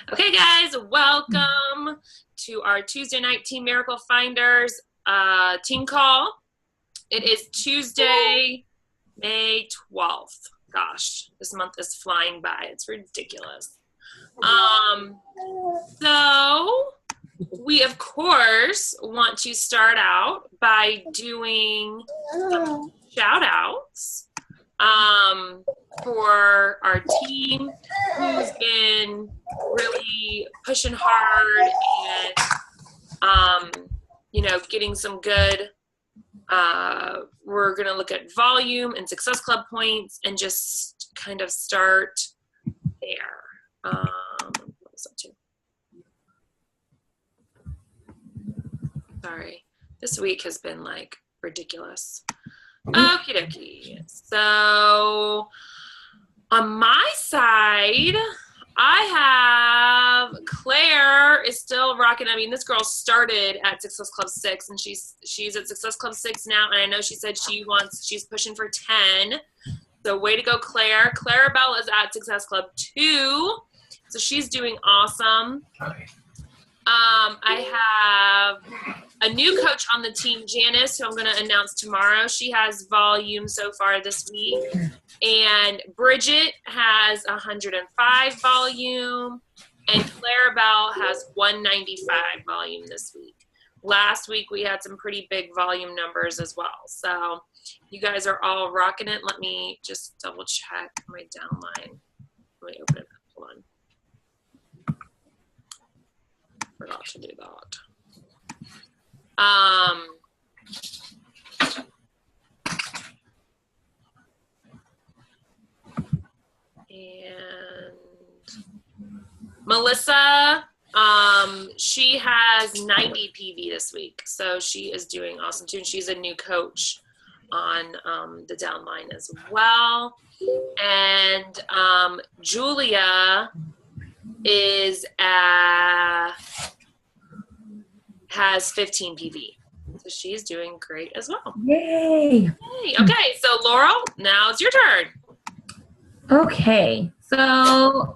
Okay, guys, welcome to our Tuesday night Team Miracle Finders team call. It is Tuesday, May 12th. Gosh, this month is flying by. It's ridiculous. So we, of course, want to start out by doing some shout outs for our team who's been really pushing hard and, getting some good, we're going to look at volume and Success Club points and just kind of start there. What was up to? Sorry. This week has been like ridiculous. Okie dokie. So on my side, I have Claire is still rocking. I mean, this girl started at Success Club 6 and she's at Success Club 6 now. And I know she said she's pushing for 10. So way to go, Claire. Clarabelle is at Success Club 2. So she's doing awesome. I have a new coach on the team, Janice, who I'm going to announce tomorrow. She has volume so far this week. And Bridget has 105 volume. And Clarabelle has 195 volume this week. Last week, we had some pretty big volume numbers as well. So you guys are all rocking it. Let me just double check my downline. Let me open it up. Hold on. Forgot to do that. And Melissa, she has 90 PV this week, so she is doing awesome too. And she's a new coach on the downline as well. And Julia has 15 PV. So she's doing great as well. Yay! Yay. Okay, so Laurel, now it's your turn. Okay, so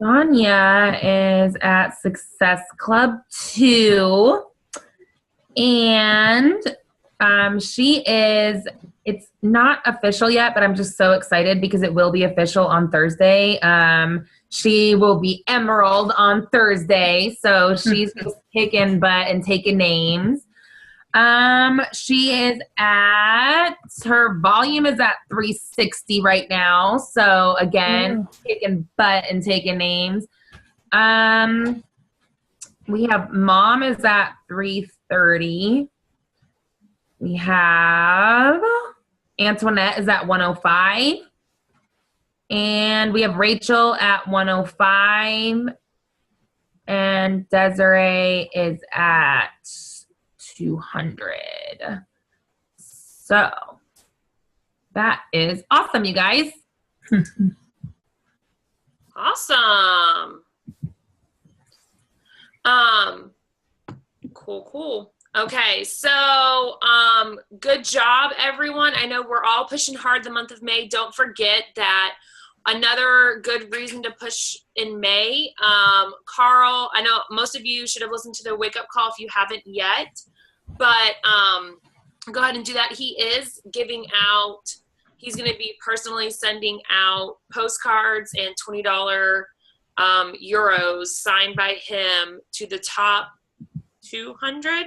Sonia is at Success Club 2, and it's not official yet, but I'm just so excited because it will be official on Thursday. She will be Emerald on Thursday, so she's just kicking butt and taking names. She is her volume is at 360 right now. So again, kicking butt and taking names. We have Mom is at 330. We have Antoinette is at 105. And we have Rachel at 105. And Desiree is at 200. So that is awesome, you guys. Awesome. Cool. Okay, so good job, everyone. I know we're all pushing hard the month of May. Don't forget that another good reason to push in May. Carl, I know most of you should have listened to the wake-up call if you haven't yet. But go ahead and do that. He is giving out, he's going to be personally sending out postcards and $20 euros signed by him to the top 200?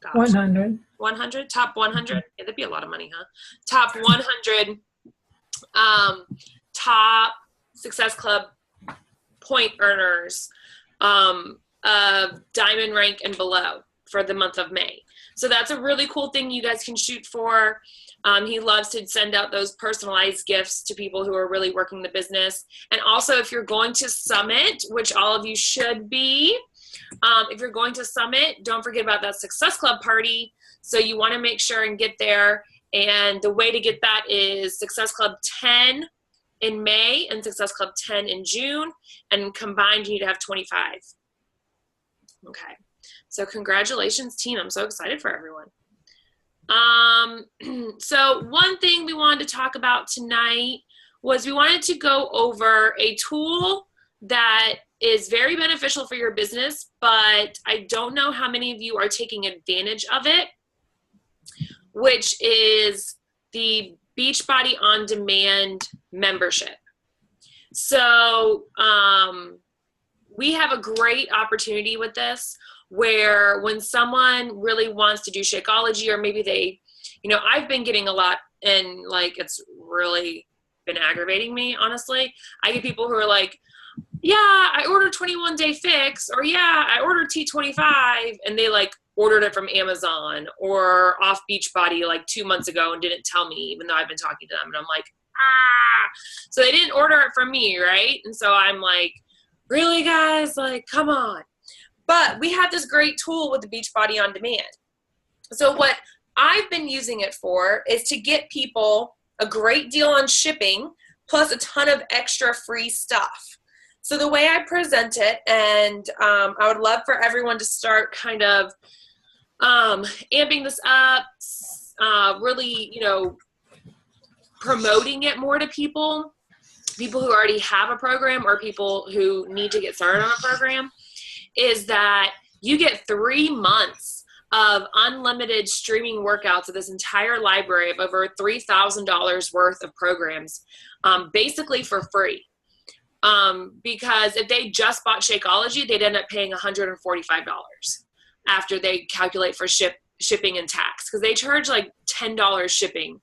Gosh. 100. 100? Top 100? Yeah, that'd be a lot of money, huh? Top 100 top Success Club point earners of diamond rank and below for the month of May. So that's a really cool thing you guys can shoot for. He loves to send out those personalized gifts to people who are really working the business. And also, if you're going to Summit, which all of you should be, if you're going to Summit, don't forget about that Success Club party. So you want to make sure and get there. And the way to get that is Success Club 10 in May and Success Club 10 in June. And combined, you need to have 25. Okay. So congratulations, team. I'm so excited for everyone. So one thing we wanted to talk about tonight was we wanted to go over a tool that is very beneficial for your business, but I don't know how many of you are taking advantage of it, which is the Beachbody On Demand membership. So we have a great opportunity with this, where when someone really wants to do Shakeology, or maybe they, I've been getting a lot, and like, it's really been aggravating me, honestly. I get people who are like, yeah, I ordered 21 Day Fix, or yeah, I ordered T25, and they like ordered it from Amazon or off Beachbody like 2 months ago and didn't tell me, even though I've been talking to them. And I'm like, so they didn't order it from me, right? And so I'm like, really, guys? Like, come on. But we have this great tool with the Beachbody On Demand. So what I've been using it for is to get people a great deal on shipping plus a ton of extra free stuff. So the way I present it, and I would love for everyone to start kind of amping this up, really, promoting it more to people who already have a program or people who need to get started on a program, is that you get 3 months of unlimited streaming workouts of this entire library of over $3,000 worth of programs, basically for free. Because if they just bought Shakeology, they'd end up paying $145 after they calculate for shipping and tax, because they charge like $10 shipping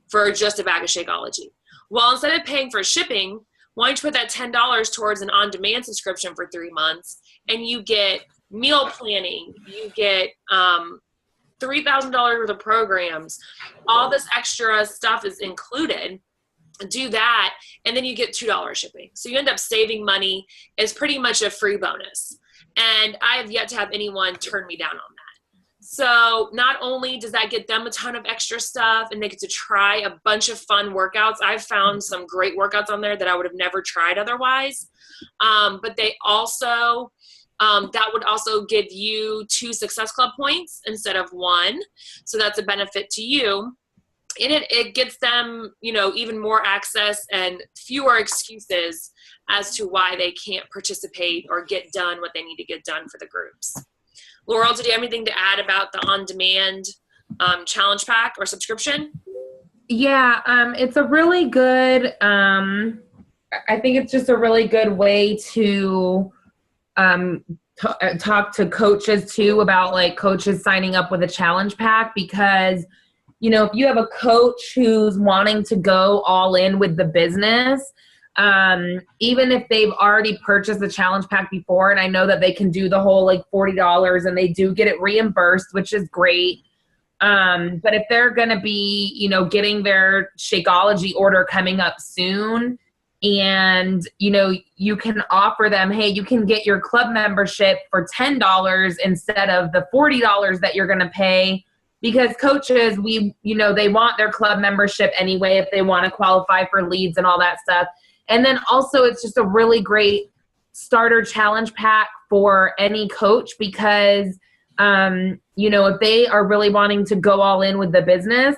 for just a bag of Shakeology. Well, instead of paying for shipping, why don't you put that $10 towards an on-demand subscription for 3 months, and you get meal planning, you get $3,000 worth of programs, all this extra stuff is included. Do that, and then you get $2 shipping. So you end up saving money. It's pretty much a free bonus. And I have yet to have anyone turn me down on that. So not only does that get them a ton of extra stuff, and they get to try a bunch of fun workouts. I've found some great workouts on there that I would have never tried otherwise. But they also, that would also give you 2 Success Club points instead of 1. So that's a benefit to you. And it gets them, even more access and fewer excuses as to why they can't participate or get done what they need to get done for the groups. Laurel, did you have anything to add about the on-demand challenge pack or subscription? Yeah, it's a really good, I think it's just a really good way to talk to coaches too, about like coaches signing up with a challenge pack, because if you have a coach who's wanting to go all in with the business, even if they've already purchased the challenge pack before, and I know that they can do the whole like $40 and they do get it reimbursed, which is great. But if they're going to be, getting their Shakeology order coming up soon, and, you can offer them, hey, you can get your club membership for $10 instead of the $40 that you're going to pay. Because coaches, they want their club membership anyway if they want to qualify for leads and all that stuff. And then also it's just a really great starter challenge pack for any coach, because, if they are really wanting to go all in with the business,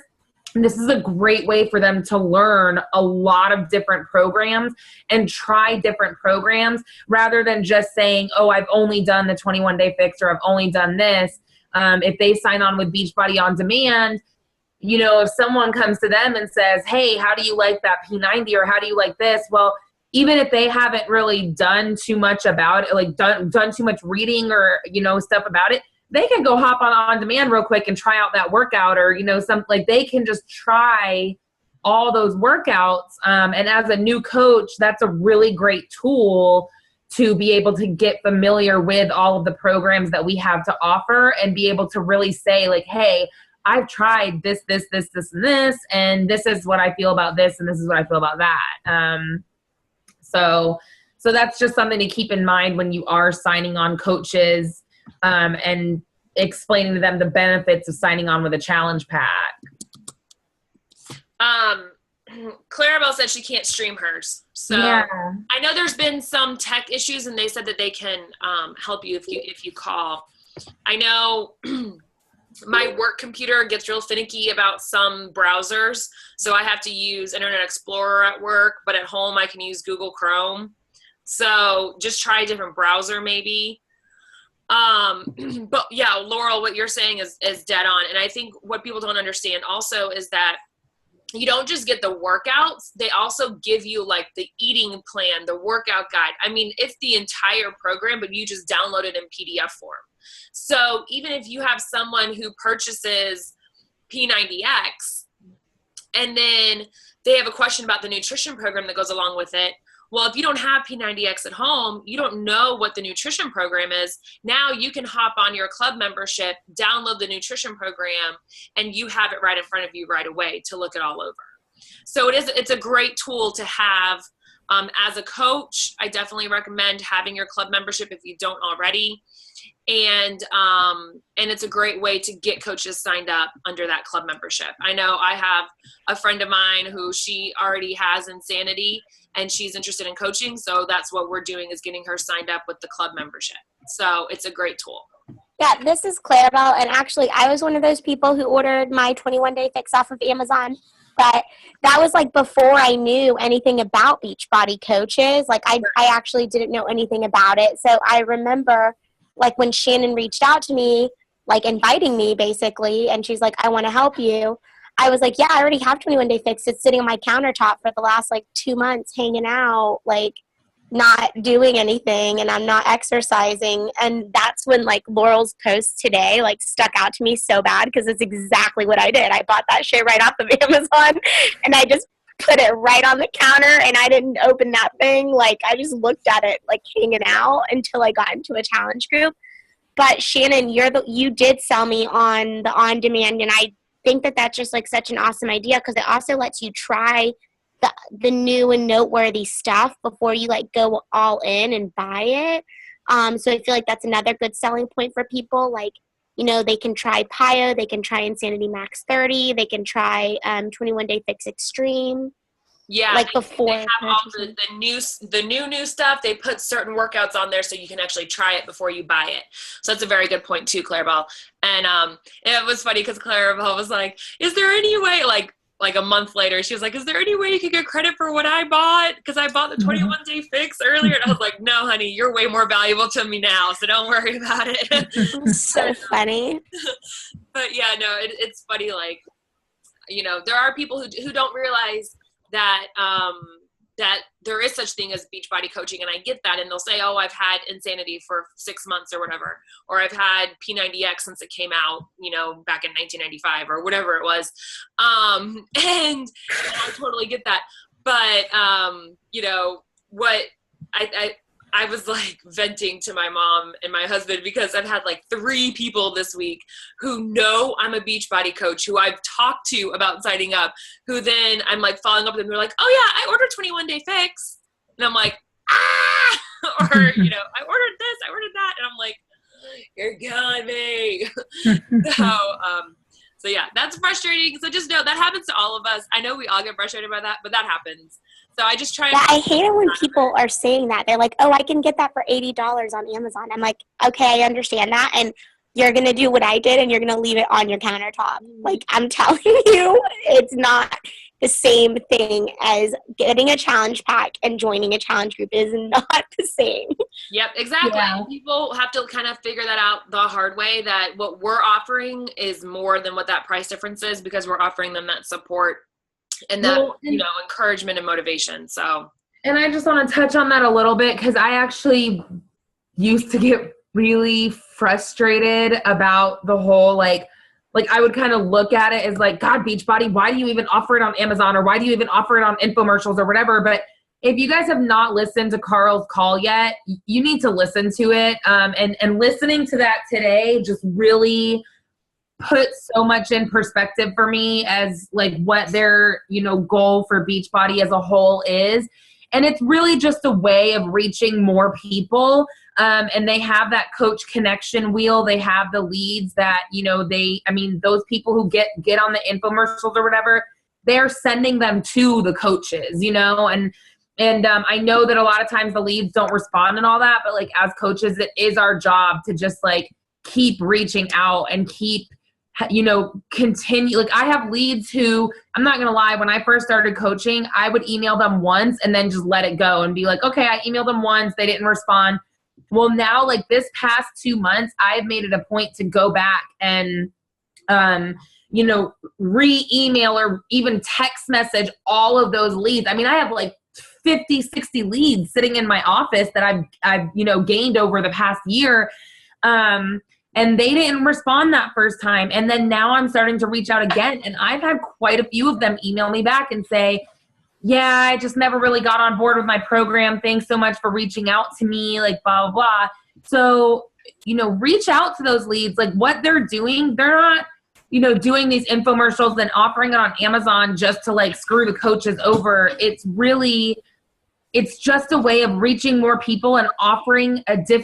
this is a great way for them to learn a lot of different programs and try different programs, rather than just saying, oh, I've only done the 21 Day Fix, or I've only done this. If they sign on with Beachbody On Demand, if someone comes to them and says, hey, how do you like that P90, or how do you like this? Well, even if they haven't really done too much about it, like done too much reading or, stuff about it, they can go hop on demand real quick and try out that workout, or, they can just try all those workouts. And as a new coach, that's a really great tool to be able to get familiar with all of the programs that we have to offer, and be able to really say like, hey, I've tried this, and this, and this is what I feel about this, and this is what I feel about that. So that's just something to keep in mind when you are signing on coaches, and explaining to them the benefits of signing on with a challenge pack. Clarabelle said she can't stream hers. So yeah. I know there's been some tech issues, and they said that they can help you if you call. I know my work computer gets real finicky about some browsers, so I have to use Internet Explorer at work, but at home I can use Google Chrome. So just try a different browser maybe. But yeah, Laurel, what you're saying is dead on. And I think what people don't understand also is that you don't just get the workouts, they also give you like the eating plan, the workout guide. I mean, it's the entire program, but you just download it in PDF form. So even if you have someone who purchases P90X and then they have a question about the nutrition program that goes along with it, well, if you don't have P90X at home, you don't know what the nutrition program is. Now you can hop on your club membership, download the nutrition program, and you have it right in front of you right away to look it all over. So it's a great tool to have. As a coach, I definitely recommend having your club membership if you don't already. And it's a great way to get coaches signed up under that club membership. I know I have a friend of mine who she already has Insanity and she's interested in coaching. So that's what we're doing, is getting her signed up with the club membership. So it's a great tool. Yeah, this is Clarabelle. And actually, I was one of those people who ordered my 21-day fix off of Amazon. But that was like before I knew anything about Beachbody coaches. Like I actually didn't know anything about it. So I remember like when Shannon reached out to me, like inviting me basically, and she's like, I want to help you. I was like, yeah, I already have 21-day fix. It's sitting on my countertop for the last like 2 months, hanging out, like not doing anything, and I'm not exercising. And that's when like Laurel's post today like stuck out to me so bad, because it's exactly what I did. I bought that shit right off of Amazon and I just put it right on the counter, and I didn't open that thing. Like I just looked at it like hanging out until I got into a challenge group. But Shannon, you did sell me on the on-demand, and I think that that's just like such an awesome idea, because it also lets you try the new and noteworthy stuff before you like go all in and buy it. So I feel like that's another good selling point for people. Like, you know, they can try PIO, they can try Insanity Max 30, they can try 21-day fix Extreme. Yeah, like before they have all the new stuff. They put certain workouts on there so you can actually try it before you buy it. So that's a very good point too, Clarabelle. And it was funny because Clarabelle was like, "Is there any way?" Like a month later, she was like, "Is there any way you could get credit for what I bought? Because I bought the 21-day fix earlier." And I was like, "No, honey, you're way more valuable to me now, so don't worry about it." So funny. But yeah, no, it's funny. Like, you know, there are people who don't realize that that there is such thing as Beachbody coaching, and I get that, and they'll say, "Oh, I've had Insanity for 6 months or whatever, or I've had P90X since it came out, you know, back in 1995 or whatever it was," and I totally get that. But you know what, I was like venting to my mom and my husband because I've had like 3 people this week who know I'm a Beachbody coach, who I've talked to about signing up, who then I'm like following up with them. They're like, "Oh yeah, I ordered 21-day fix." And I'm like, "Ah!" Or, you know, "I ordered this, I ordered that." And I'm like, "You're killing me." So yeah, that's frustrating. So just know that happens to all of us. I know we all get frustrated by that, but that happens. So I just try. Yeah, I hate it when people are saying that. They're like, "Oh, I can get that for $80 on Amazon." I'm like, okay, I understand that. And you're going to do what I did, and you're going to leave it on your countertop. Like, I'm telling you, it's not the same thing as getting a challenge pack and joining a challenge group. Is not the same. Yep, exactly. Yeah. People have to kind of figure that out the hard way, that what we're offering is more than what that price difference is, because we're offering them that support and that, you know, encouragement and motivation. So, and I just want to touch on that a little bit, because I actually used to get really frustrated about the whole, like I would kind of look at it as like, God, Beachbody, why do you even offer it on Amazon, or why do you even offer it on infomercials or whatever? But if you guys have not listened to Carl's call yet, you need to listen to it. And listening to that today just really put so much in perspective for me as like what their, you know, goal for Beachbody as a whole is. And it's really just a way of reaching more people. And they have that coach connection wheel. They have the leads that, you know, those people who get on the infomercials or whatever, they're sending them to the coaches, you know, and I know that a lot of times the leads don't respond and all that, but like as coaches, it is our job to just like keep reaching out and keep continue. Like I have leads who, I'm not going to lie, when I first started coaching, I would email them once and then just let it go and be like, okay, I emailed them once. They didn't respond. Well, now like this past 2 months, I've made it a point to go back and, re-email or even text message all of those leads. I mean, I have like 50, 60 leads sitting in my office that I've gained over the past year. And they didn't respond that first time. And then now I'm starting to reach out again. And I've had quite a few of them email me back and say, yeah, I just never really got on board with my program. Thanks so much for reaching out to me, like blah, blah, blah. So, reach out to those leads. Like what they're doing, they're not, doing these infomercials and offering it on Amazon just to like screw the coaches over. It's just a way of reaching more people and offering it to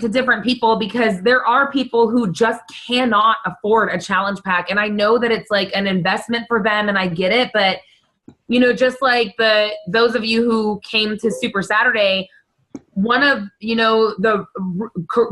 different people, because there are people who just cannot afford a challenge pack. And I know that it's like an investment for them and I get it, but just like those of you who came to Super Saturday, one of, the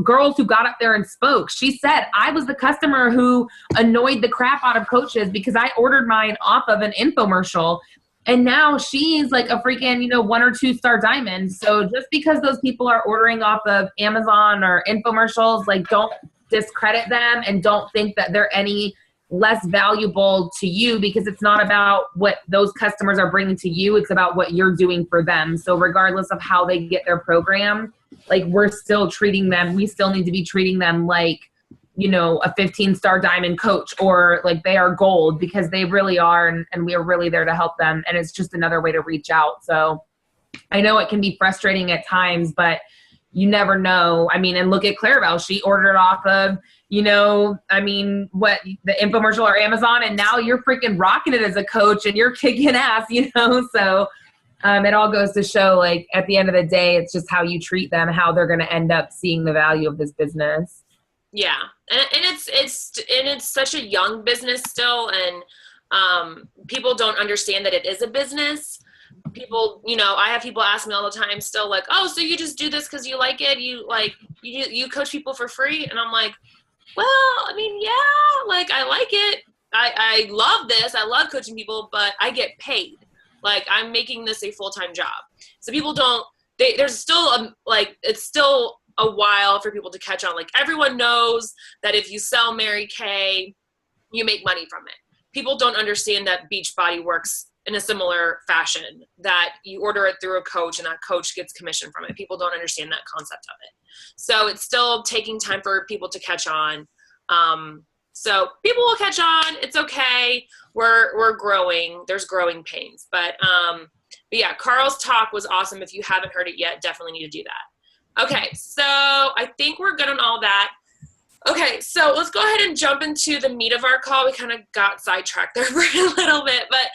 girls who got up there and spoke, she said, I was the customer who annoyed the crap out of coaches because I ordered mine off of an infomercial. And now she's like a freaking, 1 or 2 star diamond. So just because those people are ordering off of Amazon or infomercials, like don't discredit them and don't think that they're any less valuable to you, because it's not about what those customers are bringing to you. It's about what you're doing for them. So regardless of how they get their program, like we still need to be treating them like, a 15-star diamond coach, or like they are gold, because they really are. And we are really there to help them. And it's just another way to reach out. So I know it can be frustrating at times, but you never know. I mean, and look at Clarabelle. She ordered off of, the infomercial or Amazon, and now you're freaking rocking it as a coach and you're kicking ass, So it all goes to show, like, at the end of the day, it's just how you treat them, how they're going to end up seeing the value of this business. Yeah. And it's such a young business still. And people don't understand that it is a business. People, I have people ask me all the time still, like, oh, so you just do this because you like it? You coach people for free? And I'm like, well, I mean, yeah, like I like it. I love this. I love coaching people, but I get paid. Like I'm making this a full-time job. So people there's still it's still a while for people to catch on. Like everyone knows that if you sell Mary Kay, you make money from it. People don't understand that Beachbody works in a similar fashion, that you order it through a coach and that coach gets commission from it. People don't understand that concept of it. So it's still taking time for people to catch on. So people will catch on. It's okay. We're growing. There's growing pains. But yeah, Carl's talk was awesome. If you haven't heard it yet, definitely need to do that. Okay, so I think we're good on all that. Okay, so let's go ahead and jump into the meat of our call. We kind of got sidetracked there for a little bit, but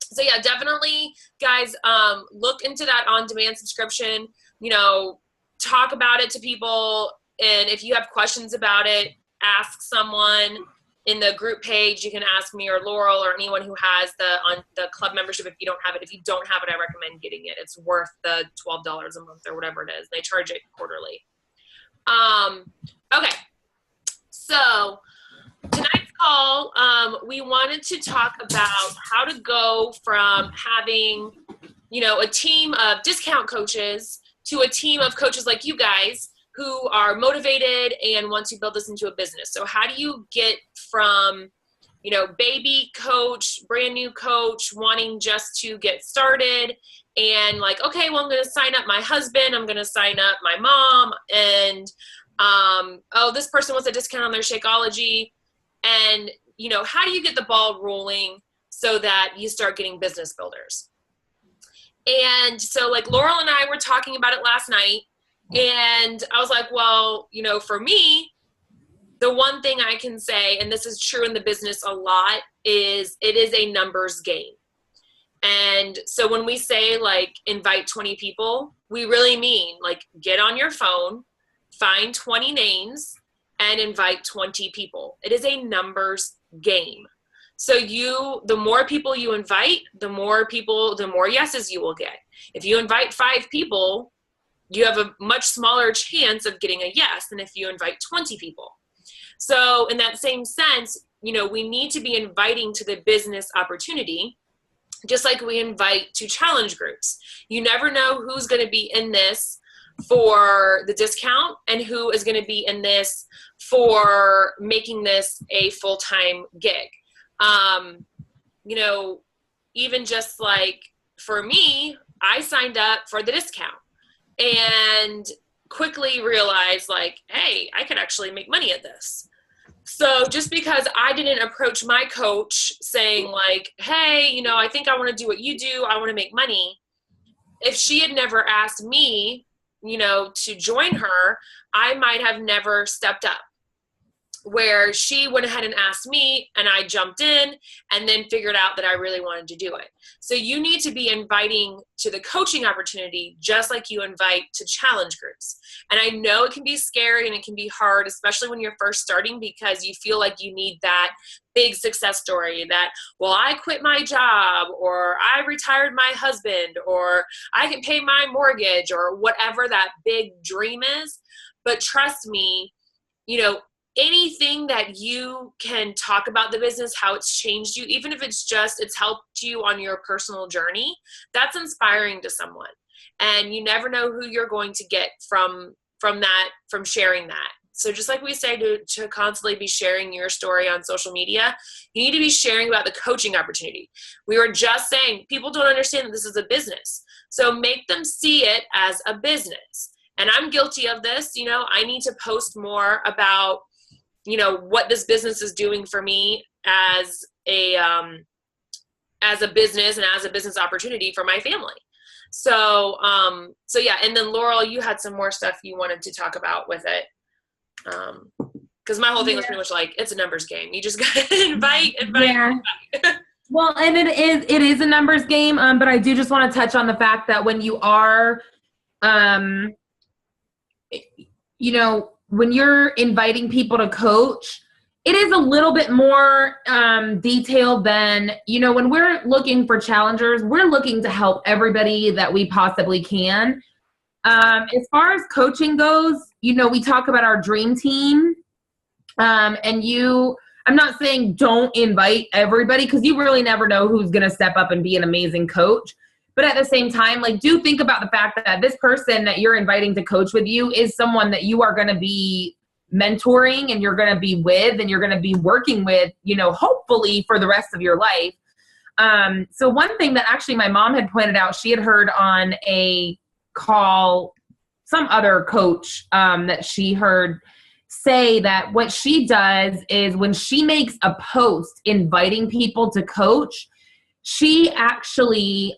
so yeah, definitely, guys, look into that on-demand subscription. Talk about it to people, and if you have questions about it, ask someone in the group page. You can ask me or Laurel or anyone who has the club membership. If you don't have it, if you don't have it, I recommend getting it. It's worth the $12 a month or whatever it is. They charge it quarterly. Okay, so tonight's call, we wanted to talk about how to go from having, a team of discount coaches to a team of coaches like you guys who are motivated and want to build this into a business. So how do you get from, baby coach, brand new coach, wanting just to get started and like, okay, well, I'm going to sign up my husband, I'm going to sign up my mom, and this person wants a discount on their Shakeology. And, how do you get the ball rolling so that you start getting business builders? And so like Laurel and I were talking about it last night, and I was like, well, for me, the one thing I can say, and this is true in the business a lot, is it is a numbers game. And so when we say like invite 20 people, we really mean like get on your phone, find 20 names and invite 20 people. It is a numbers game. So the more people you invite, the more yeses you will get. If you invite 5 people, you have a much smaller chance of getting a yes than if you invite 20 people. So in that same sense, we need to be inviting to the business opportunity, just like we invite to challenge groups. You never know who's going to be in this for the discount and who is going to be in this for making this a full-time gig. Even just like for me, I signed up for the discount and quickly realized like, hey, I could actually make money at this. So just because I didn't approach my coach saying like, hey, I think I want to do what you do, I want to make money. If she had never asked me, to join her, I might have never stepped up. Where she went ahead and asked me and I jumped in and then figured out that I really wanted to do it. So you need to be inviting to the coaching opportunity just like you invite to challenge groups. And I know it can be scary and it can be hard, especially when you're first starting, because you feel like you need that big success story that, well, I quit my job, or I retired my husband, or I can pay my mortgage, or whatever that big dream is. But trust me, anything that you can talk about the business, how it's changed you, even if it's helped you on your personal journey, that's inspiring to someone. And you never know who you're going to get from sharing that. So just like we say to constantly be sharing your story on social media, you need to be sharing about the coaching opportunity. We were just saying people don't understand that this is a business. So make them see it as a business. And I'm guilty of this. I need to post more about what this business is doing for me as a business and as a business opportunity for my family. So yeah. And then Laurel, you had some more stuff you wanted to talk about with it. Cause my whole thing was pretty much like, it's a numbers game. You just gotta invite. Yeah. Well, and it is a numbers game. But I do just want to touch on the fact that when you are, when you're inviting people to coach, it is a little bit more detailed than, when we're looking for challengers, we're looking to help everybody that we possibly can. As far as coaching goes, we talk about our dream team. I'm not saying don't invite everybody, because you really never know who's going to step up and be an amazing coach. But at the same time, do think about the fact that this person that you're inviting to coach with you is someone that you are going to be mentoring and you're going to be with and you're going to be working with, hopefully for the rest of your life. So one thing that actually my mom had pointed out, she had heard on a call, some other coach that she heard say that what she does is when she makes a post inviting people to coach, she actually,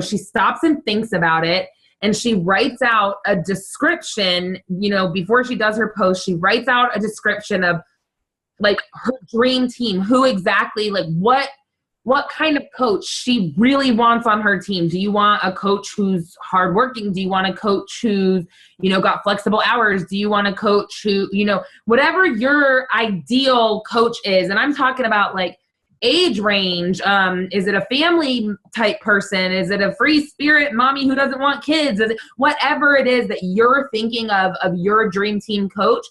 she stops and thinks about it, and she writes out a description, before she does her post, she writes out a description of her dream team, who exactly, what kind of coach she really wants on her team. Do you want a coach who's hardworking? Do you want a coach who's, got flexible hours? Do you want a coach who, whatever your ideal coach is? And I'm talking about age range. Is it a family type person? Is it a free spirit mommy who doesn't want kids? Is it whatever it is that you're thinking of your dream team coach?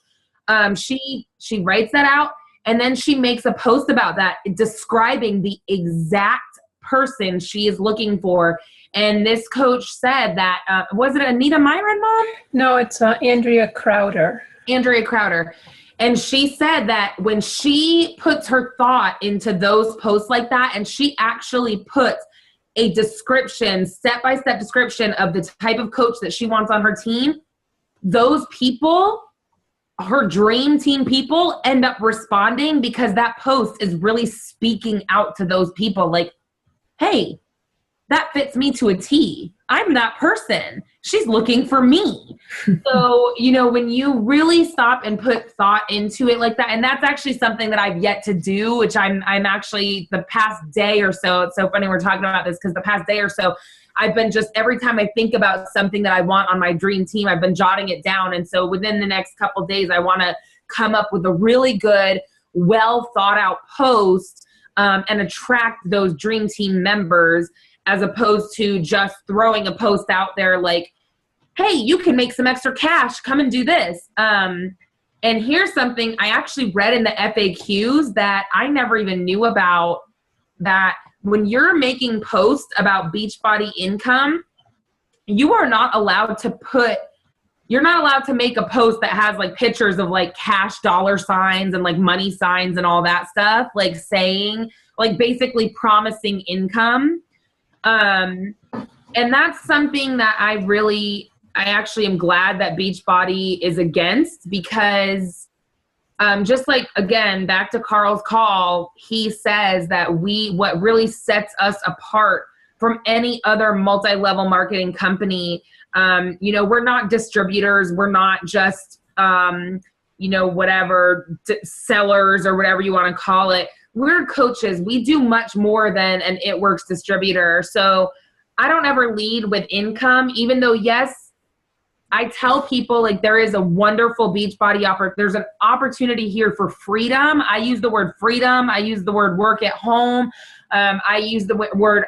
She writes that out, and then she makes a post about that, describing the exact person she is looking for. And this coach said that, was it Anita Myron, Mom? No, it's Andrea Crowder. Andrea Crowder. And she said that when she puts her thought into those posts like that, and she actually puts a description, step-by-step description of the type of coach that she wants on her team, those people, her dream team people, end up responding, because that post is really speaking out to those people like, hey, that fits me to a T. I'm that person. She's looking for me. So, when you really stop and put thought into it like that, and that's actually something that I've yet to do, which I'm actually the past day or so, it's so funny we're talking about this, because the past day or so, I've been just, every time I think about something that I want on my dream team, I've been jotting it down. And so within the next couple of days, I want to come up with a really good, well thought out post and attract those dream team members, as opposed to just throwing a post out there like, hey, you can make some extra cash, come and do this. And here's something I actually read in the FAQs that I never even knew about, that when you're making posts about Beachbody income, you are not allowed to you're not allowed to make a post that has like pictures of like cash dollar signs and like money signs and all that stuff, like saying, like basically promising income. And that's something that I actually am glad that Beachbody is against, because just like, again, back to Carl's call, he says that what really sets us apart from any other multi-level marketing company, we're not distributors. We're not just, sellers or whatever you want to call it. We're coaches. We do much more than an It Works distributor. So I don't ever lead with income, even though, yes, I tell people like there is a wonderful Beachbody there's an opportunity here for freedom. I use the word freedom. I use the word work at home. I use the word,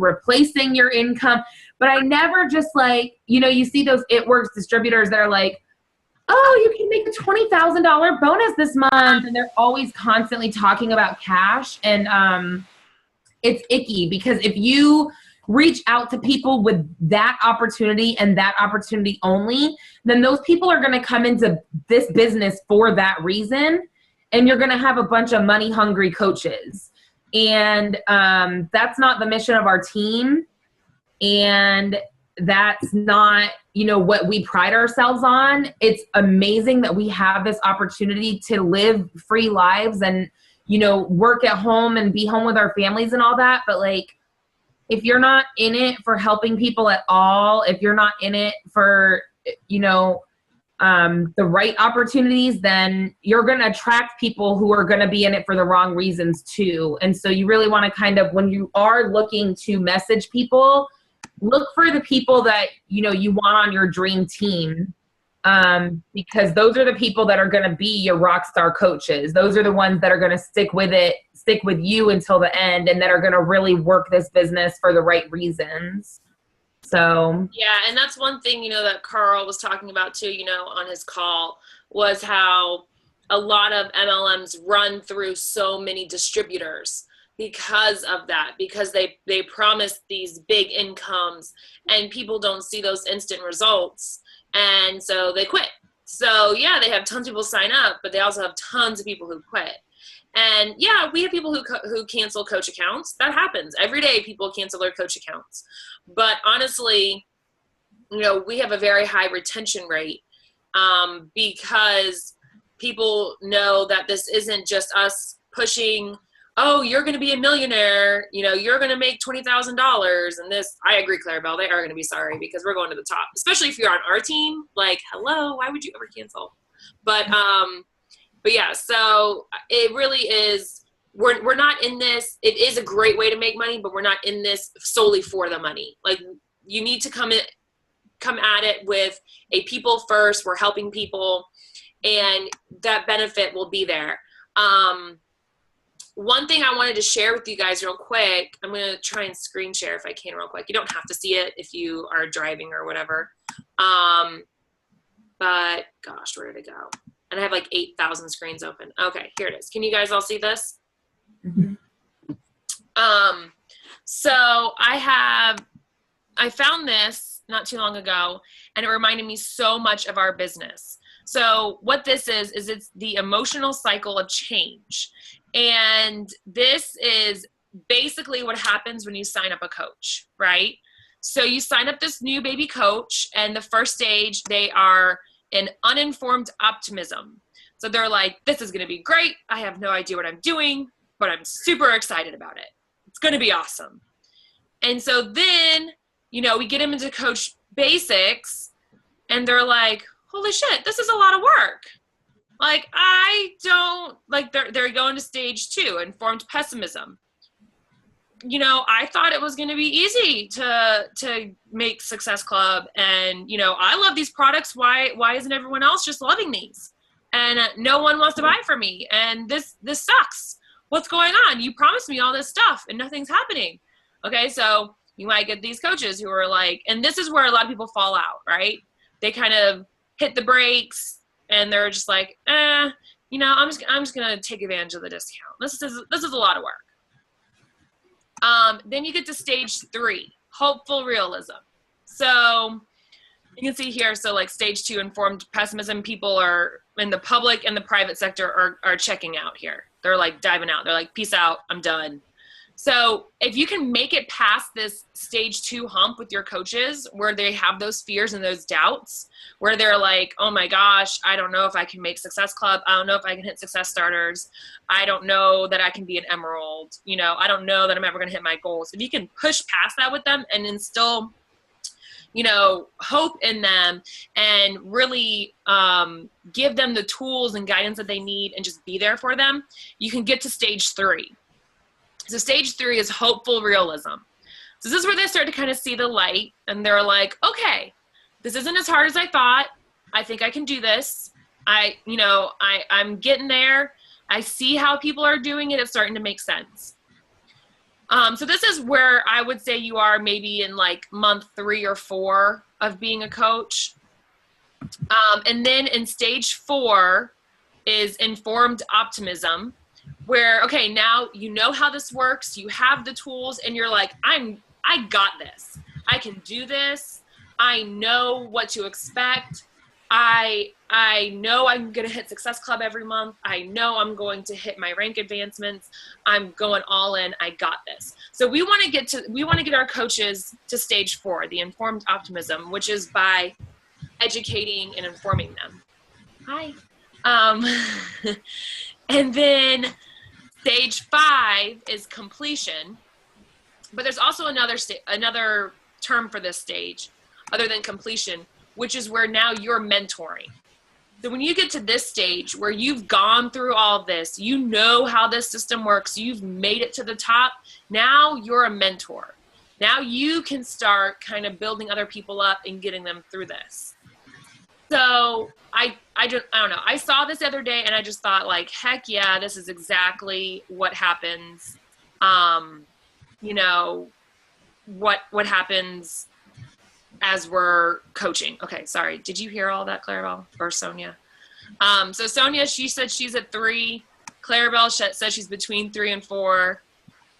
replacing your income, but I never just like, you see those It Works distributors that are like, oh, you can make a $20,000 bonus this month. And they're always constantly talking about cash. And it's icky, because if you reach out to people with that opportunity and that opportunity only, then those people are going to come into this business for that reason. And you're going to have a bunch of money hungry coaches. And that's not the mission of our team. And that's not, what we pride ourselves on. It's amazing that we have this opportunity to live free lives and, work at home and be home with our families and all that. But like, if you're not in it for helping people at all, if you're not in it for, the right opportunities, then you're going to attract people who are going to be in it for the wrong reasons too. And so you really want to kind of, when you are looking to message people, look for the people that, you want on your dream team. Because those are the people that are going to be your rock star coaches. Those are the ones that are going to stick with you until the end, and that are going to really work this business for the right reasons. So yeah, and that's one thing that Carl was talking about too, on his call, was how a lot of MLMs run through so many distributors because of that, because they promise these big incomes and people don't see those instant results, and so they quit. So yeah, they have tons of people sign up, but they also have tons of people who quit. And yeah, we have people who cancel coach accounts. That happens every day. People cancel their coach accounts. But honestly, we have a very high retention rate because people know that this isn't just us pushing, oh, you're going to be a millionaire, you're going to make $20,000. And this, I agree, Clarabelle, they are going to be sorry, because we're going to the top, especially if you're on our team. Like, hello, why would you ever cancel? But yeah, so it really is, we're not in this, it is a great way to make money, but we're not in this solely for the money. Like, you need to come at it with a people first, we're helping people, and that benefit will be there. One thing I wanted to share with you guys real quick, I'm going to try and screen share if I can real quick. You don't have to see it if you are driving or whatever. But gosh, where did it go? And I have like 8,000 screens open. Okay, here it is. Can you guys all see this? Mm-hmm. So I found this not too long ago, and it reminded me so much of our business. So what this is it's the emotional cycle of change. And this is basically what happens when you sign up a coach, right? So you sign up this new baby coach, and the first stage, they are in uninformed optimism. So they're like, this is going to be great. I have no idea what I'm doing, but I'm super excited about it. It's going to be awesome. And so then, we get them into coach basics, and they're like, holy shit, this is a lot of work. Like, they're going to stage 2, informed pessimism. I thought it was going to be easy to make Success Club. And, I love these products. Why isn't everyone else just loving these? And no one wants to buy from me. And this sucks. What's going on? You promised me all this stuff and nothing's happening. Okay. So you might get these coaches who are like, and this is where a lot of people fall out, right? They kind of hit the brakes. and they're just like, I'm just gonna take advantage of the discount. This is a lot of work. Then you get to stage 3, hopeful realism. So you can see here, so like stage 2, informed pessimism, people are in the public and the private sector are checking out here. They're like diving out. They're like, peace out, I'm done. So if you can make it past this stage 2 hump with your coaches where they have those fears and those doubts, where they're like, oh my gosh, I don't know if I can make Success Club. I don't know if I can hit Success Starters. I don't know that I can be an Emerald. I don't know that I'm ever going to hit my goals. If you can push past that with them and instill hope in them and really give them the tools and guidance that they need and just be there for them, you can get to stage 3. So stage 3 is hopeful realism. So this is where they start to kind of see the light and they're like, okay, this isn't as hard as I thought. I think I can do this. I'm getting there. I see how people are doing it. It's starting to make sense. So this is where I would say you are maybe in like month 3 or 4 of being a coach. And then in stage 4 is informed optimism, where, okay, now you know how this works, you have the tools, and you're like, I got this. I can do this. I know what to expect. I know I'm going to hit Success Club every month. I know I'm going to hit my rank advancements. I'm going all in. I got this. So we want to get our coaches to stage 4, the informed optimism, which is by educating and informing them. Hi. And then stage 5 is completion, but there's also another term for this stage other than completion, which is where now you're mentoring. So when you get to this stage where you've gone through all this, you know how this system works, you've made it to the top, now you're a mentor. Now you can start kind of building other people up and getting them through this. So I don't know. I saw this the other day and I just thought like, heck yeah, this is exactly what happens. What happens as we're coaching. Okay, sorry. Did you hear all that, Clarabelle or Sonia? So Sonia, she said she's at 3. Clarabelle says she's between 3 and 4.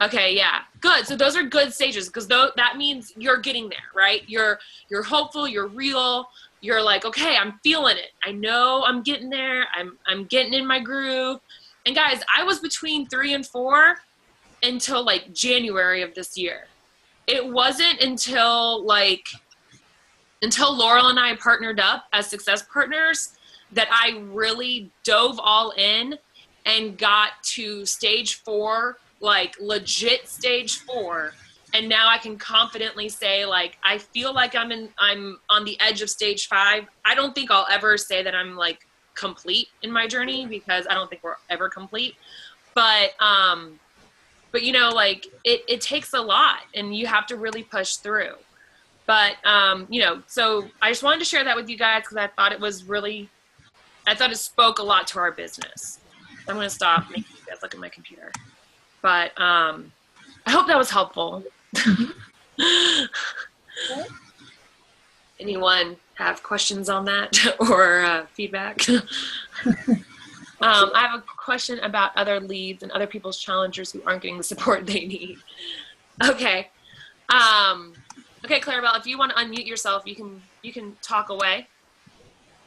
Okay, yeah, good. So those are good stages because that means you're getting there, right? You're hopeful, you're real. You're like, okay, I'm feeling it. I know I'm getting there. I'm getting in my groove. And guys, I was between 3 and 4 until like January of this year. It wasn't until Laurel and I partnered up as success partners that I really dove all in and got to stage 4, like legit stage 4. And now I can confidently say, like, I feel like I'm on the edge of stage 5. I don't think I'll ever say that I'm like complete in my journey because I don't think we're ever complete. But like it takes a lot and you have to really push through. But, so I just wanted to share that with you guys because I thought it spoke a lot to our business. I'm going to stop making you guys look at my computer. But I hope that was helpful. Anyone have questions on that or feedback? I have a question about other leads and other people's challengers who aren't getting the support they need. Okay. Okay, Clarabelle, if you want to unmute yourself, you can talk away.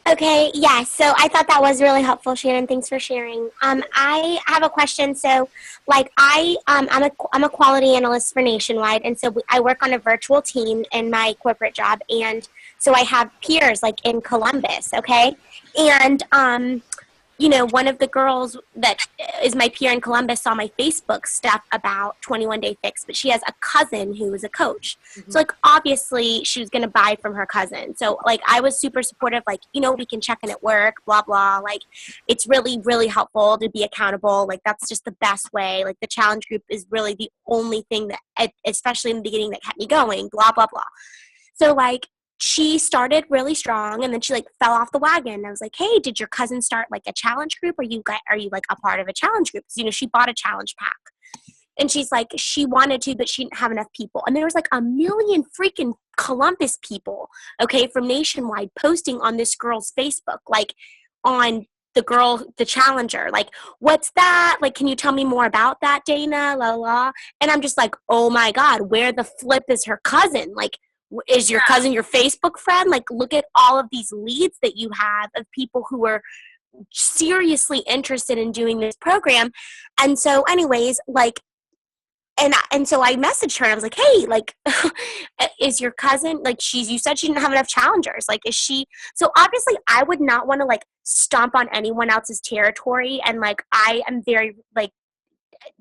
Okay, yeah, so I thought that was really helpful, Shannon. Thanks for sharing. I have a question. So, like, I'm a quality analyst for Nationwide, and so I work on a virtual team in my corporate job, and so I have peers, like, in Columbus, okay? And, one of the girls that is my peer in Columbus saw my Facebook stuff about 21 Day Fix, but she has a cousin who is a coach. Mm-hmm. So, like, obviously she was going to buy from her cousin. So, like, I was super supportive, like, we can check in at work, blah, blah. Like, it's really, really helpful to be accountable. Like, that's just the best way. Like, the challenge group is really the only thing that, especially in the beginning, that kept me going, blah, blah, blah. So, like, she started really strong and then she like fell off the wagon. I was like, hey, did your cousin start like a challenge group? Are you like a part of a challenge group? Because, she bought a challenge pack. And she's like, she wanted to, but she didn't have enough people. And there was like 1 million freaking Columbus people, okay, from Nationwide posting on this girl's Facebook. Like, on the challenger. Like, what's that? Like, can you tell me more about that, Dana? La la. And I'm just like, oh my God, where the flip is her cousin? Like, is your cousin your Facebook friend? Like, look at all of these leads that you have of people who are seriously interested in doing this program. And so anyways, like, and so I messaged her and I was like, hey, like, is your cousin, like, you said she didn't have enough challengers. Like, is she, so obviously I would not want to like stomp on anyone else's territory. And like, I am very like,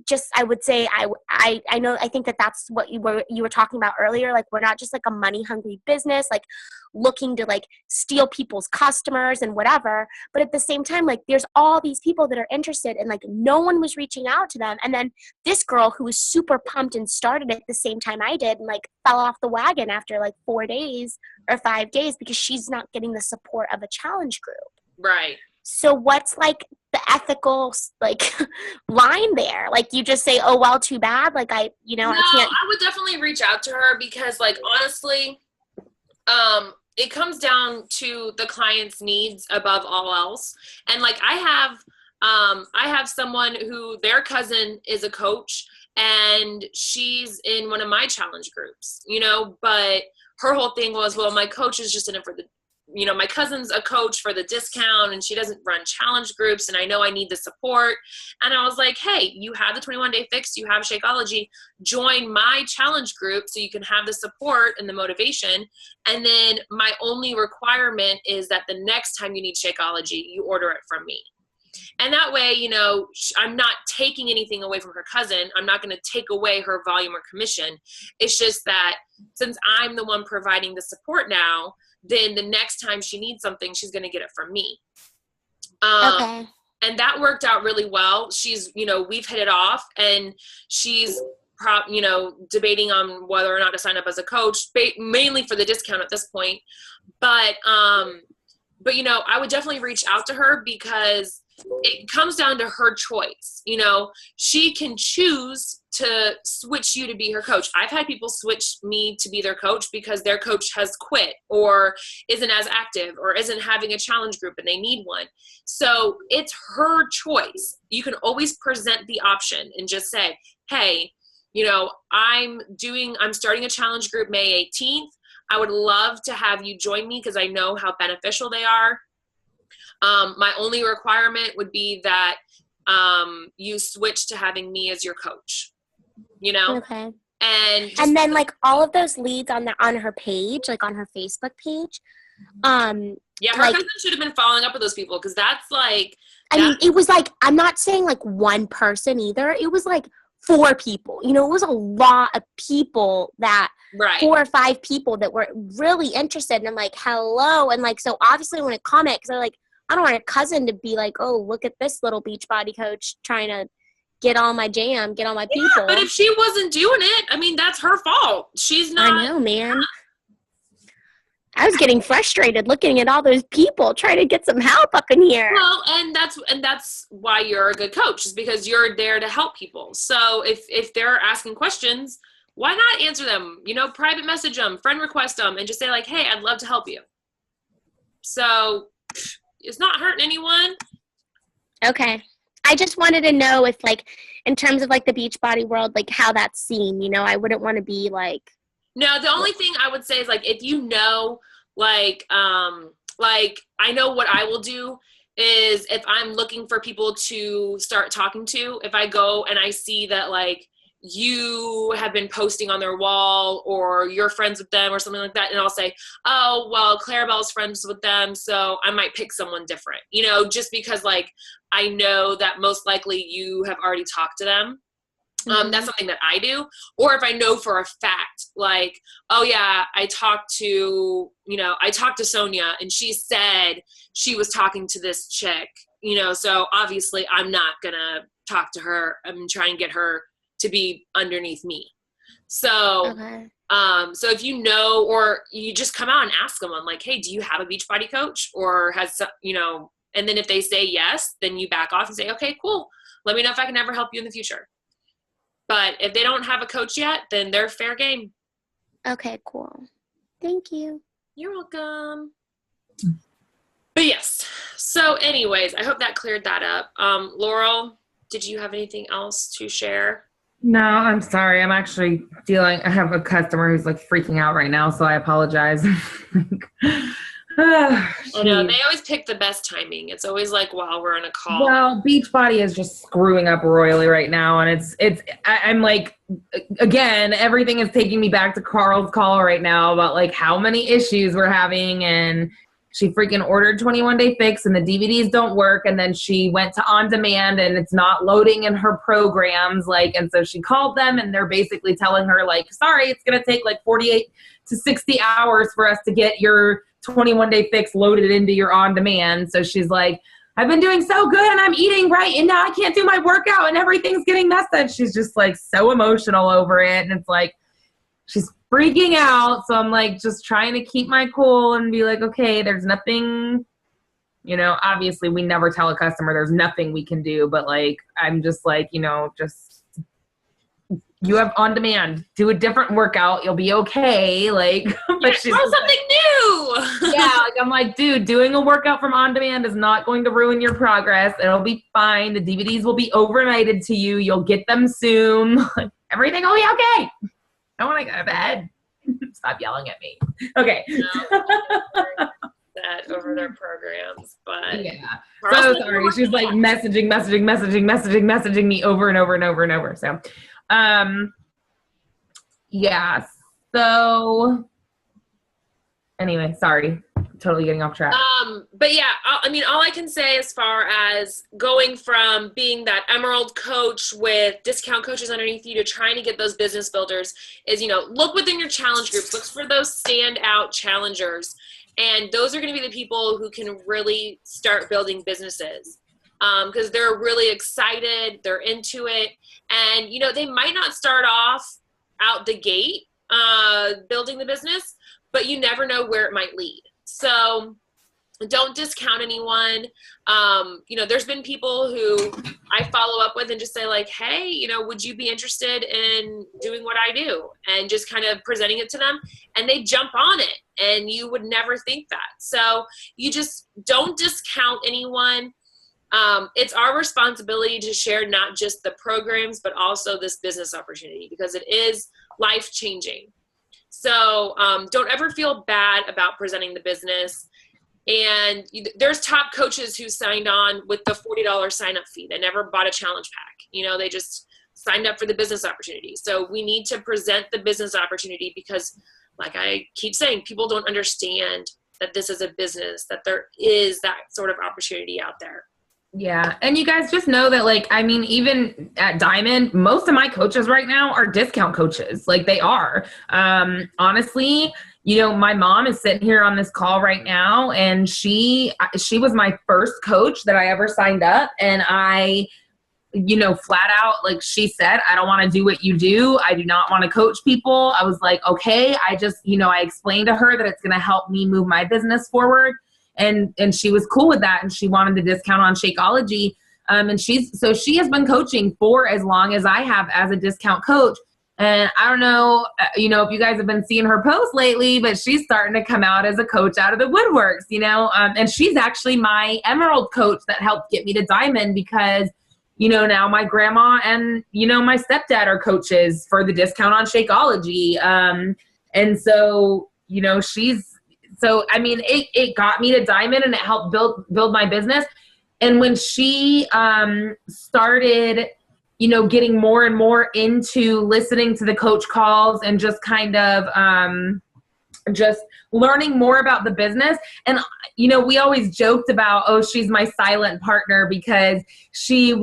just, I would say, I know, I think that's what you were talking about earlier. Like, we're not just like a money hungry business, like looking to like steal people's customers and whatever. But at the same time, like, there's all these people that are interested and like no one was reaching out to them. And then this girl who was super pumped and started at the same time I did and like fell off the wagon after like 4 days or 5 days because she's not getting the support of a challenge group. Right. So what's like the ethical like line there? Like, you just say, oh, well, too bad. Like, I can't. I would definitely reach out to her because like, honestly, it comes down to the client's needs above all else. And like, I have someone who their cousin is a coach and she's in one of my challenge groups, but her whole thing was, well, my coach is just in it for the, my cousin's a coach for the discount and she doesn't run challenge groups and I know I need the support. And I was like, hey, you have the 21-day fix, you have Shakeology, join my challenge group so you can have the support and the motivation. And then my only requirement is that the next time you need Shakeology, you order it from me. And that way, I'm not taking anything away from her cousin. I'm not going to take away her volume or commission. It's just that since I'm the one providing the support now, then the next time she needs something, she's going to get it from me. Okay. And that worked out really well. She's, we've hit it off and she's, debating on whether or not to sign up as a coach, mainly for the discount at this point. But I would definitely reach out to her because it comes down to her choice. She can choose to switch you to be her coach. I've had people switch me to be their coach because their coach has quit or isn't as active or isn't having a challenge group and they need one. So it's her choice. You can always present the option and just say, hey, I'm starting a challenge group May 18th. I would love to have you join me because I know how beneficial they are. My only requirement would be that you switch to having me as your coach, Okay. And then like all of those leads on her page, like on her Facebook page. Yeah, her cousin should have been following up with those people because that's like. I mean, it was like, I'm not saying like one person either. It was like 4 people. It was a lot of people that. Right. 4 or 5 people that were really interested. And I'm like, hello. And like, so obviously I want to comment because I'm like, I don't want a cousin to be like, oh, look at this little Beachbody coach trying to get on my jam, get on my people. Yeah, but if she wasn't doing it, I mean, that's her fault. She's not. I know, man. I was getting frustrated looking at all those people trying to get some help up in here. Well, and that's why you're a good coach, is because you're there to help people. So if they're asking questions, why not answer them? Private message them, friend request them, and just say like, hey, I'd love to help you. So it's not hurting anyone. Okay. I just wanted to know if like, in terms of like the Beachbody world, like how that's seen, I wouldn't want to be like. No, the only thing I would say is like, if like I know what I will do is if I'm looking for people to start talking to, if I go and I see that like you have been posting on their wall or you're friends with them or something like that, and I'll say, oh, well, Clarabelle's friends with them, so I might pick someone different, just because like I know that most likely you have already talked to them. That's something that I do. Or if I know for a fact, like, oh yeah, I talked to Sonia and she said she was talking to this chick, so obviously I'm not gonna talk to her. I'm trying to get her to be underneath me. So, okay. So if or you just come out and ask them, I'm like, hey, do you have a Beachbody coach? Or and then if they say yes, then you back off and say, okay, cool. Let me know if I can ever help you in the future. But if they don't have a coach yet, then they're fair game. Okay, cool. Thank you. You're welcome. But yes, So anyways, I hope that cleared that up. Laurel, did you have anything else to share? No, I'm sorry. I'm actually I have a customer who's like freaking out right now, so I apologize. I know, they always pick the best timing. It's always like while we're on a call. Well, Beachbody is just screwing up royally right now, and I'm like, again, everything is taking me back to Carl's call right now about like how many issues we're having, and she freaking ordered 21-day fix and the DVDs don't work, and then she went to on demand and it's not loading in her programs, like, and so she called them and they're basically telling her like, sorry, it's gonna take like 48 to 60 hours for us to get your 21-day fix loaded into your on demand. So she's like, I've been doing so good and I'm eating right and now I can't do my workout and everything's getting messed up. She's just like so emotional over it, and it's like she's freaking out. So I'm like just trying to keep my cool and be like, okay, there's nothing, obviously we never tell a customer there's nothing we can do, but like I'm just like, just you have on demand, do a different workout, you'll be okay. Like, but she's something new. Yeah, like I'm like, dude, doing a workout from on demand is not going to ruin your progress. It'll be fine. The DVDs will be overnighted to you. You'll get them soon. Everything will be okay. I want to go to bed. Stop yelling at me. Okay. That over their programs, but yeah. So sorry. She's like messaging me over and over and over and over. So, yeah. So anyway, sorry. Totally getting off track. But yeah, I mean, all I can say as far as going from being that emerald coach with discount coaches underneath you to trying to get those business builders is, look within your challenge groups, look for those standout challengers. And those are going to be the people who can really start building businesses because they're really excited, they're into it. And, they might not start off out the gate building the business, but you never know where it might lead. So don't discount anyone. There's been people who I follow up with and just say like, hey, would you be interested in doing what I do? And just kind of presenting it to them, and they jump on it, and you would never think that. So you just don't discount anyone. It's our responsibility to share not just the programs, but also this business opportunity because it is life-changing. So don't ever feel bad about presenting the business. And there's top coaches who signed on with the $40 sign-up fee. They never bought a challenge pack. They just signed up for the business opportunity. So we need to present the business opportunity because, like I keep saying, people don't understand that this is a business, that there is that sort of opportunity out there. Yeah. And you guys just know that, like, I mean, even at Diamond, most of my coaches right now are discount coaches. Like they are. Honestly, my mom is sitting here on this call right now, and she was my first coach that I ever signed up. And I, flat out, like she said, I don't want to do what you do. I do not want to coach people. I was like, okay. I just, I explained to her that it's going to help me move my business forward. And she was cool with that, and she wanted the discount on Shakeology. And she has been coaching for as long as I have as a discount coach. And I don't know, if you guys have been seeing her post lately, but she's starting to come out as a coach out of the woodworks, and she's actually my emerald coach that helped get me to Diamond because, now my grandma and, my stepdad are coaches for the discount on Shakeology. And so, so, I mean, it got me to Diamond and it helped build my business. And when she started, getting more and more into listening to the coach calls and just kind of just learning more about the business. And, we always joked about, oh, she's my silent partner because she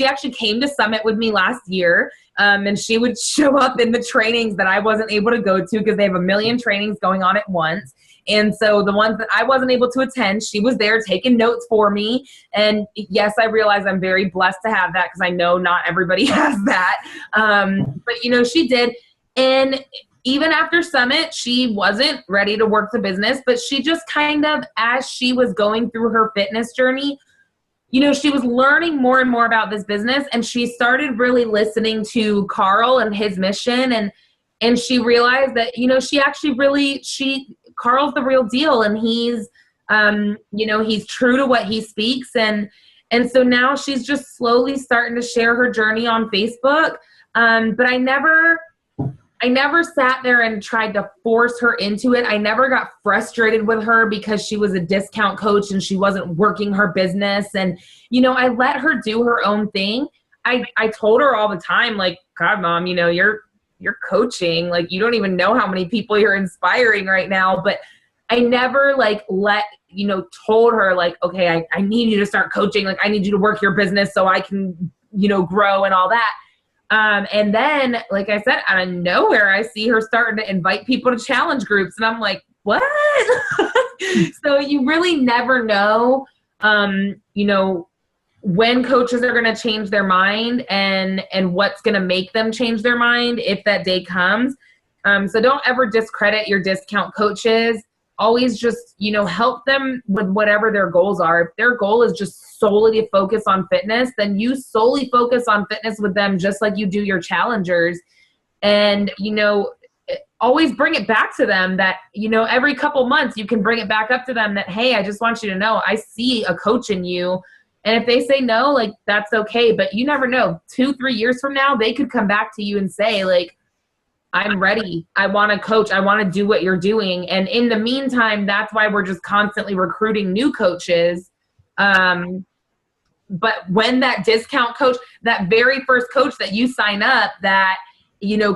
actually came to Summit with me last year. And she would show up in the trainings that I wasn't able to go to because they have a million trainings going on at once. And so the ones that I wasn't able to attend, she was there taking notes for me. And yes, I realize I'm very blessed to have that because I know not everybody has that. But, she did. And even after Summit, she wasn't ready to work the business, but she just kind of, as she was going through her fitness journey, she was learning more and more about this business, and she started really listening to Carl and his mission. And she realized that, she actually Carl's the real deal, and he's He's true to what he speaks. And so now she's just slowly starting to share her journey on Facebook. But I never sat there and tried to force her into it. I never got frustrated with her because she was a discount coach and she wasn't working her business. And, I let her do her own thing. I told her all the time, like, God, Mom, you're coaching. Like, you don't even know how many people you're inspiring right now. But I never told her like, okay, I need you to start coaching. Like, I need you to work your business so I can, grow and all that. And then, like I said, out of nowhere, I see her starting to invite people to challenge groups. And I'm like, what? So you really never know, when coaches are going to change their mind and what's going to make them change their mind if that day comes. So don't ever discredit your discount coaches. Always just, help them with whatever their goals are. If their goal is just solely to focus on fitness, then you solely focus on fitness with them just like you do your challengers. And, always bring it back to them that, every couple months you can bring it back up to them that, hey, I just want you to know I see a coach in you. And if they say no, like, that's okay. But you never know. 2-3 years from now, they could come back to you and say, like, I'm ready. I want to coach. I want to do what you're doing. And in the meantime, that's why we're just constantly recruiting new coaches. But when that discount coach, that very first coach that you sign up that,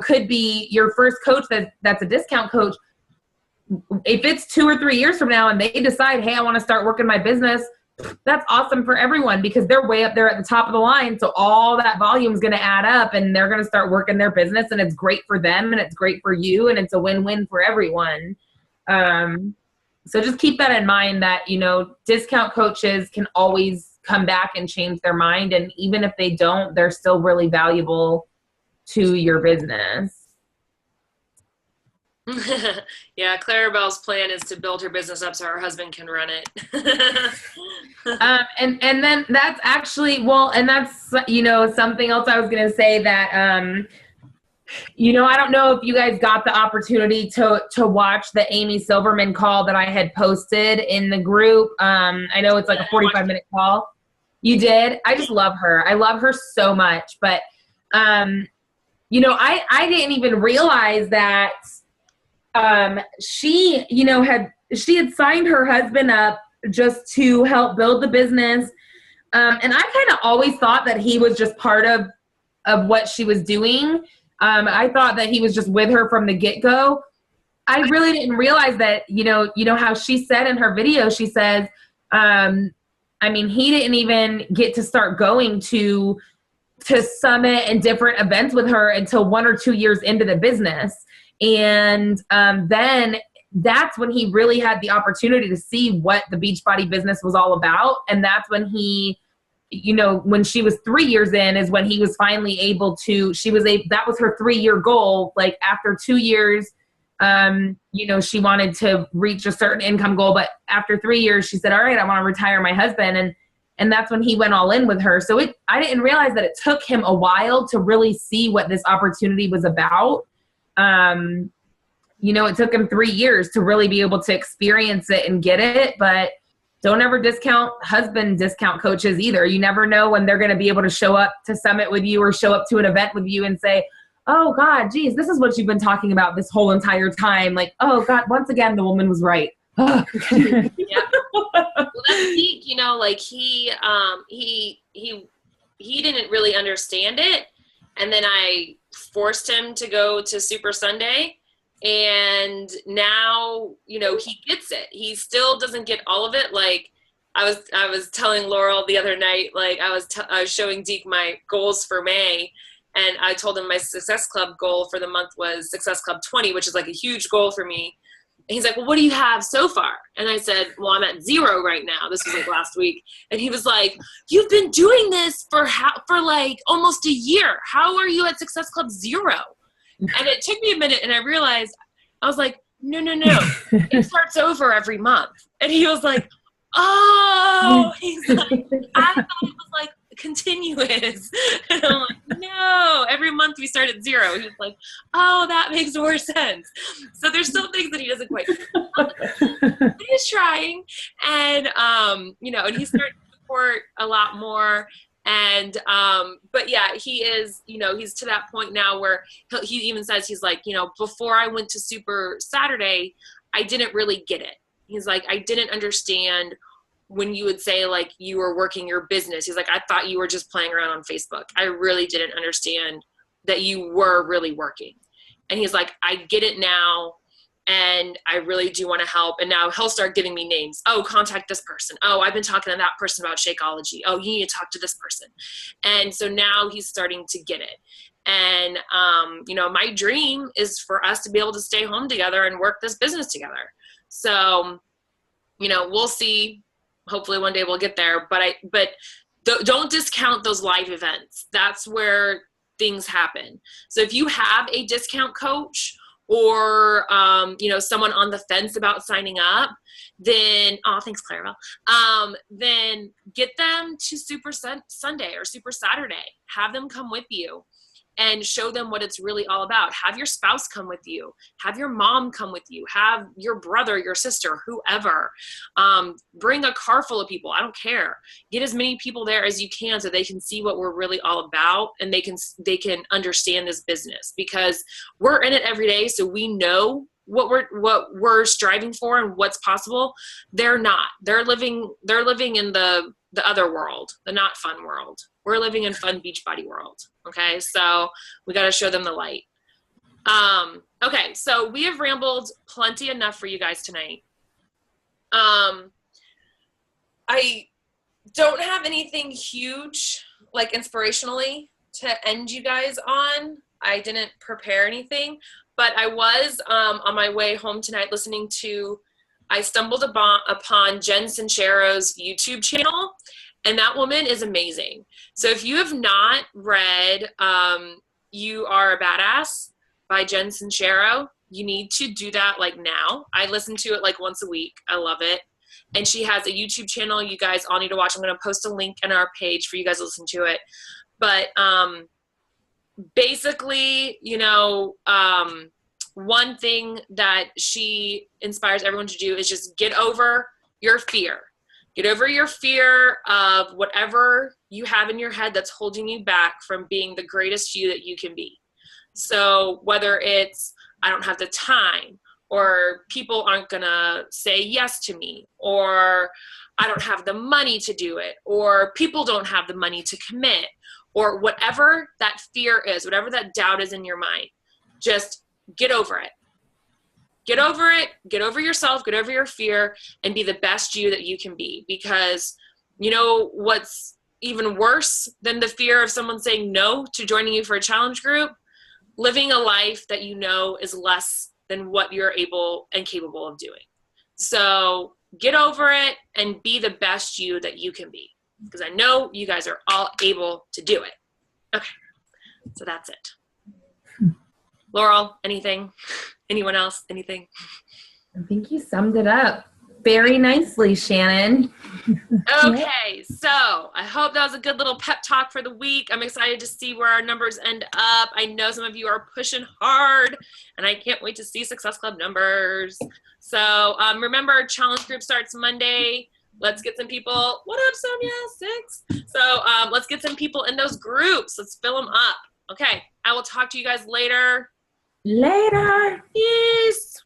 could be your first coach that's a discount coach, if it's 2 or 3 years from now and they decide, hey, I want to start working my business, that's awesome for everyone because they're way up there at the top of the line. So all that volume is going to add up and they're going to start working their business and it's great for them and it's great for you and it's a win-win for everyone. So just keep that in mind that, discount coaches can always come back and change their mind. And even if they don't, they're still really valuable to your business. Yeah, Clarabelle's plan is to build her business up so her husband can run it. And then that's actually, and that's, something else I was going to say that, I don't know if you guys got the opportunity to watch the Amy Silverman call that I had posted in the group. I know it's like a 45-minute call. You did? I just love her. I love her so much. But, I didn't even realize that she had signed her husband up just to help build the business. And I kind of always thought that he was just part of what she was doing. I thought that he was just with her from the get-go. I really didn't realize that, how she said in her video, she says, he didn't even get to start going to summit and different events with her until 1 or 2 years into the business. And then that's when he really had the opportunity to see what the Beachbody business was all about. And that's when he, when she was 3 years in is when he was finally able to, that was her 3-year goal. Like after 2 years, she wanted to reach a certain income goal. But after 3 years, she said, all right, I want to retire my husband. And that's when he went all in with her. So I didn't realize that it took him a while to really see what this opportunity was about. It took him 3 years to really be able to experience it and get it, but don't ever discount discount coaches either. You never know when they're going to be able to show up to summit with you or show up to an event with you and say, oh God, geez, this is what you've been talking about this whole entire time. Like, oh God, once again, the woman was right. Yeah. Well, that's Zeke, like he didn't really understand it. And then I forced him to go to Super Sunday. And now, he gets it. He still doesn't get all of it. Like I was telling Laurel the other night, like I was showing Deke my goals for May. And I told him my Success Club goal for the month was Success Club 20, which is like a huge goal for me. And he's like, well, what do you have so far? And I said, well, I'm at 0 right now. This was like last week. And he was like, you've been doing this for like almost a year. How are you at Success Club 0? And it took me a minute and I realized, I was like, no. It starts over every month. And he was like, oh, he's like, I thought it was like, continuous. And I'm like, no, every month we start at 0. He's like, oh, that makes more sense. So there's still things that he doesn't quite, but he's trying. And, and he's starting to support a lot more. And, but yeah, he is, he's to that point now where he even says, he's like, before I went to Super Saturday, I didn't really get it. He's like, I didn't understand when you would say like you were working your business. He's like, I thought you were just playing around on Facebook. I really didn't understand that you were really working. And he's like, I get it now. And I really do want to help. And now he'll start giving me names. Oh, contact this person. Oh, I've been talking to that person about Shakeology. Oh, you need to talk to this person. And so now he's starting to get it. And, my dream is for us to be able to stay home together and work this business together. So, we'll see. Hopefully one day we'll get there. But don't discount those live events. That's where things happen. So if you have a discount coach or, someone on the fence about signing up, then, thanks, Clarabelle. Then get them to Super Sunday or Super Saturday. Have them come with you and show them what it's really all about. Have your spouse come with you. Have your mom come with you. Have your brother, your sister, whoever. Bring a car full of people. I don't care. Get as many people there as you can so they can see what we're really all about and they can understand this business, because we're in it every day. So we know what we're striving for and what's possible. They're not. They're living in the other world, the not fun world. We're living in fun Beachbody world. Okay. So we got to show them the light. Okay. So we have rambled plenty enough for you guys tonight. I don't have anything huge, like inspirationally, to end you guys on. I didn't prepare anything, but I was on my way home tonight I stumbled upon Jen Sincero's YouTube channel, and that woman is amazing. So if you have not read You Are a Badass by Jen Sincero, you need to do that like now. I listen to it like once a week. I love it. And she has a YouTube channel you guys all need to watch. I'm going to post a link in our page for you guys to listen to it. But basically, one thing that she inspires everyone to do is just get over your fear. Get over your fear of whatever you have in your head that's holding you back from being the greatest you that you can be. So whether it's, I don't have the time, or people aren't going to say yes to me, or I don't have the money to do it, or people don't have the money to commit, or whatever that fear is, whatever that doubt is in your mind, just get over it. Get over it, get over yourself, get over your fear, and be the best you that you can be. Because what's even worse than the fear of someone saying no to joining you for a challenge group? Living a life that is less than what you're able and capable of doing. So get over it and be the best you that you can be. Because I know you guys are all able to do it. Okay, so that's it. Laurel, anything? Anyone else? Anything? I think you summed it up very nicely, Shannon. Okay, so I hope that was a good little pep talk for the week. I'm excited to see where our numbers end up. I know some of you are pushing hard, and I can't wait to see Success Club numbers. So remember, challenge group starts Monday. Let's get some people. What up, Sonia? 6. So let's get some people in those groups. Let's fill them up. Okay, I will talk to you guys later. Later. Peace.